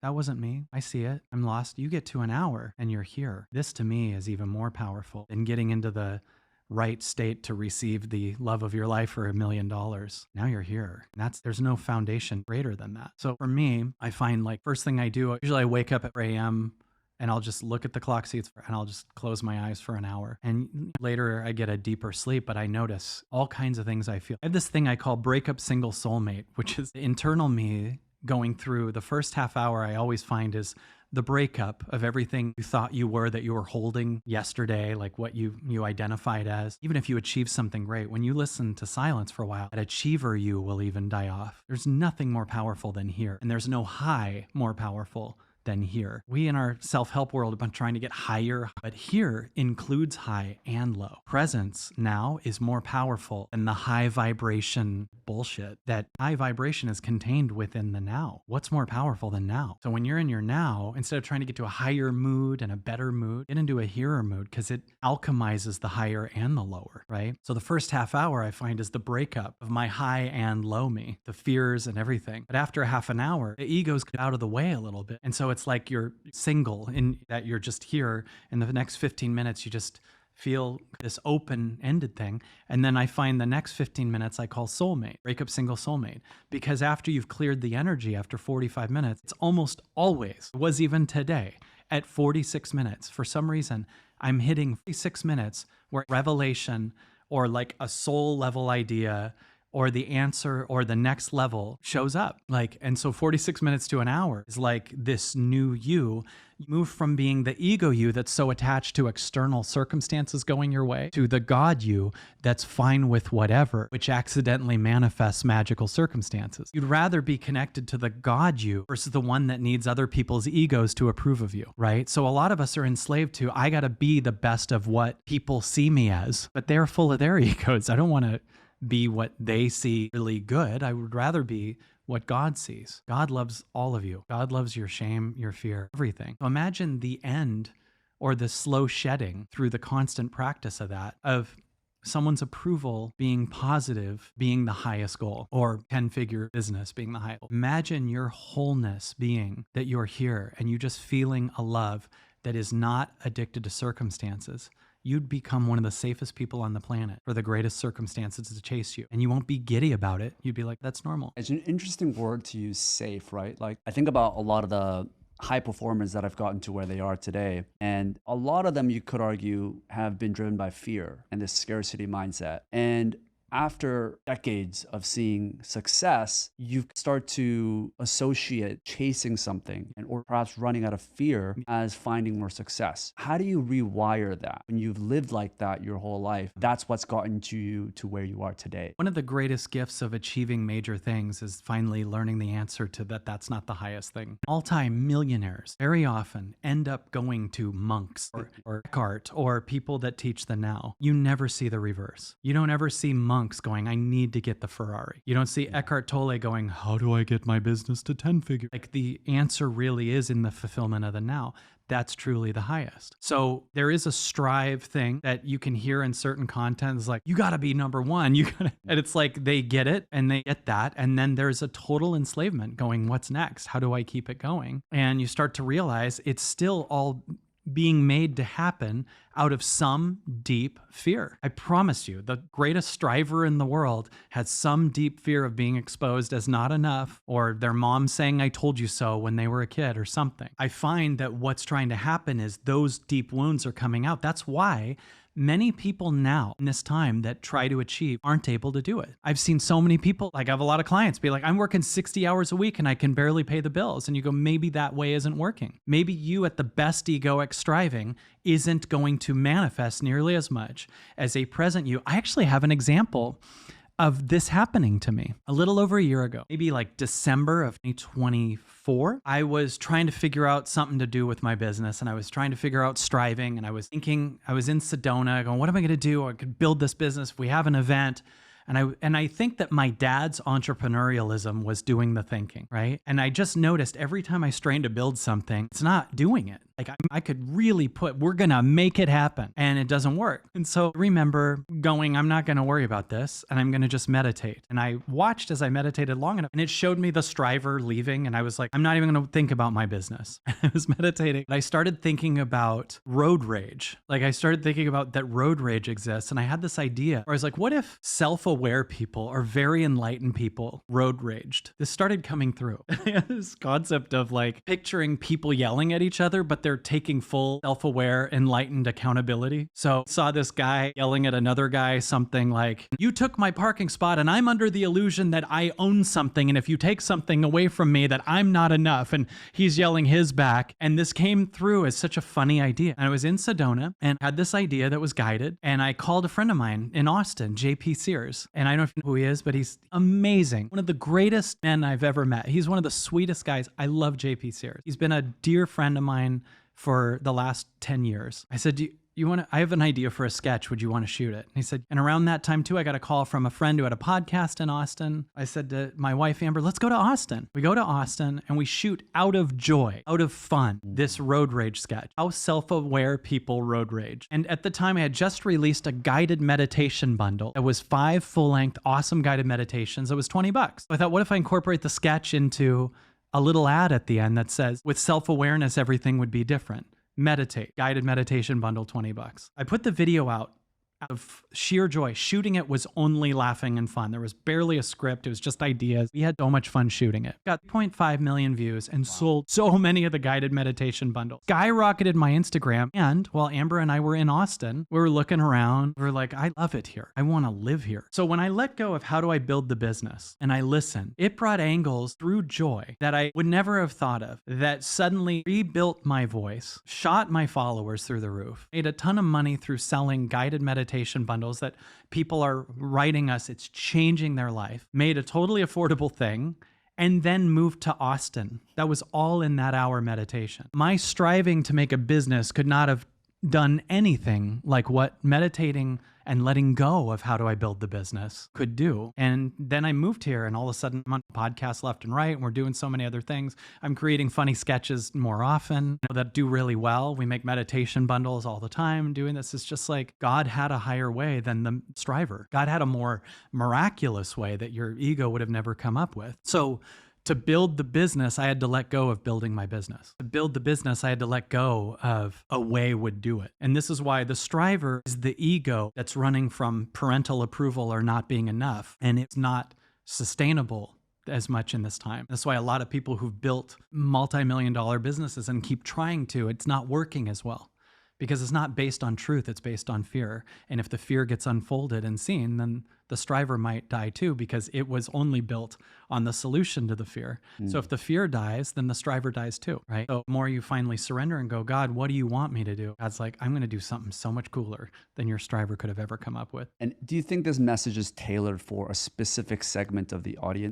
that wasn't me. I see it. I'm lost. You get to an hour and you're here. This to me is even more powerful than getting into the right state to receive the love of your life for $1,000,000. Now you're here. There's no foundation greater than that. So for me, I find like first thing I do, usually I wake up at 4 a.m. and I'll just look at the clock seats and I'll just close my eyes for an hour. And later I get a deeper sleep, but I notice all kinds of things I feel. I have this thing I call breakup single soulmate, which is the internal me going through the first half hour. I always find is the breakup of everything you thought you were that you were holding yesterday, like what you identified as. Even if you achieve something great, when you listen to silence for a while, that achiever you will even die off. There's nothing more powerful than here. And there's no high more powerful than here. We in our self-help world have been trying to get higher, but here includes high and low. Presence now is more powerful than the high vibration bullshit. That high vibration is contained within the now. What's more powerful than now? So when you're in your now, instead of trying to get to a higher mood and a better mood, get into a hearer mood because it alchemizes the higher and the lower, right? So the first half hour I find is the breakup of my high and low me, the fears and everything. But after a half an hour, the ego's out of the way a little bit. And so it's like you're single in that you're just here. In the next 15 minutes, you just feel this open-ended thing. And then I find the next 15 minutes I call soulmate, breakup single soulmate. Because after you've cleared the energy after 45 minutes, it's almost always, it was even today, at 46 minutes. For some reason, I'm hitting 46 minutes where revelation or like a soul level idea or the answer or the next level shows up. And so 46 minutes to an hour is like this new you. You move from being the ego you that's so attached to external circumstances going your way to the God you that's fine with whatever, which accidentally manifests magical circumstances. You'd rather be connected to the God you versus the one that needs other people's egos to approve of you, right? So a lot of us are enslaved to, I gotta be the best of what people see me as, but they're full of their egos. I don't wanna be what they see really good. I would rather be what God sees. God loves all of you. God loves your shame, your fear, everything. So imagine the end or the slow shedding through the constant practice of that, of someone's approval being positive, being the highest goal, or 10-figure business being the highest goal. Imagine your wholeness being that you're here and you just feeling a love that is not addicted to circumstances. You'd become one of the safest people on the planet for the greatest circumstances to chase you. And you won't be giddy about it. You'd be like, that's normal. It's an interesting word to use, safe, right? Like I think about a lot of the high performers that have gotten to where they are today. And a lot of them, you could argue, have been driven by fear and this scarcity mindset. And after decades of seeing success, you start to associate chasing something or perhaps running out of fear as finding more success. How do you rewire that? When you've lived like that your whole life, that's what's gotten you to where you are today. One of the greatest gifts of achieving major things is finally learning the answer to that's not the highest thing. All-time millionaires very often end up going to monks or Eckhart or people that teach the now. You never see the reverse. You don't ever see monks going, I need to get the Ferrari. You don't see Eckhart Tolle going, how do I get my business to 10 figures? Like the answer really is in the fulfillment of the now. That's truly the highest. So there is a strive thing that you can hear in certain content. It's like, you gotta be number one. And it's like, they get it and they get that. And then there's a total enslavement going, what's next? How do I keep it going? And you start to realize it's still all being made to happen out of some deep fear. I promise you, the greatest striver in the world has some deep fear of being exposed as not enough, or their mom saying, I told you so when they were a kid or something. I find that what's trying to happen is those deep wounds are coming out. That's why many people now in this time that try to achieve aren't able to do it. I've seen so many people, like I have a lot of clients be like, I'm working 60 hours a week and I can barely pay the bills. And you go, maybe that way isn't working. Maybe you at the best egoic striving isn't going to manifest nearly as much as a present you. I actually have an example of this happening to me a little over a year ago, maybe like December of 2024. I was trying to figure out something to do with my business and I was trying to figure out striving and I was thinking, I was in Sedona going, what am I going to do? I could build this business if we have an event. And I think that my dad's entrepreneurialism was doing the thinking, right? And I just noticed every time I strained to build something, it's not doing it. Like I could really we're going to make it happen, and it doesn't work. And so I remember going, I'm not going to worry about this, and I'm going to just meditate. And I watched as I meditated long enough, and it showed me the striver leaving. And I was like, I'm not even going to think about my business. I was meditating. And I started thinking about road rage. Like I started thinking about that road rage exists. And I had this idea where I was like, what if self-aware people or very enlightened people road raged? This started coming through. This concept of like picturing people yelling at each other, but they're taking full self-aware, enlightened accountability. So I saw this guy yelling at another guy something like, you took my parking spot and I'm under the illusion that I own something. And if you take something away from me, that I'm not enough. And he's yelling his back. And this came through as such a funny idea. And I was in Sedona and had this idea that was guided. And I called a friend of mine in Austin, JP Sears. And I don't know if you know who he is, but he's amazing. One of the greatest men I've ever met. He's one of the sweetest guys. I love JP Sears. He's been a dear friend of mine for the last 10 years. I said, I have an idea for a sketch. Would you want to shoot it? And he said, and around that time too, I got a call from a friend who had a podcast in Austin. I said to my wife, Amber, let's go to Austin. We go to Austin and we shoot out of joy, out of fun, this road rage sketch. How self-aware people road rage. And at the time I had just released a guided meditation bundle. It was 5 full-length, awesome guided meditations. It was $20. So I thought, what if I incorporate the sketch into a little ad at the end that says, with self-awareness, everything would be different. Meditate, guided meditation bundle, $20. I put the video out of sheer joy. Shooting it was only laughing and fun. There was barely a script. It was just ideas. We had so much fun shooting it. Got 0.5 million views and sold so many of the guided meditation bundles. Skyrocketed my Instagram. And while Amber and I were in Austin, we were looking around. We were like, I love it here. I want to live here. So when I let go of how do I build the business and I listened, it brought angles through joy that I would never have thought of, that suddenly rebuilt my voice, shot my followers through the roof, made a ton of money through selling guided meditation bundles that people are writing us. It's changing their life, made a totally affordable thing, and then moved to Austin. That was all in that hour meditation. My striving to make a business could not have done anything like what meditating and letting go of how do I build the business could do. And then I moved here and all of a sudden I'm on podcasts left and right and we're doing so many other things. I'm creating funny sketches more often that do really well. We make meditation bundles all the time doing this. It's just like God had a higher way than the striver. God had a more miraculous way that your ego would have never come up with. So to build the business, I had to let go of building my business. To build the business, I had to let go of a way would do it. And this is why the striver is the ego that's running from parental approval or not being enough. And it's not sustainable as much in this time. That's why a lot of people who've built multi-million-dollar businesses and keep trying to, it's not working as well. Because it's not based on truth, it's based on fear. And if the fear gets unfolded and seen, then the striver might die too, because it was only built on the solution to the fear. So if the fear dies, then the striver dies too, right? So the more you finally surrender and go, God, what do you want me to do? God's like, I'm going to do something so much cooler than your striver could have ever come up with. And do you think this message is tailored for a specific segment of the audience?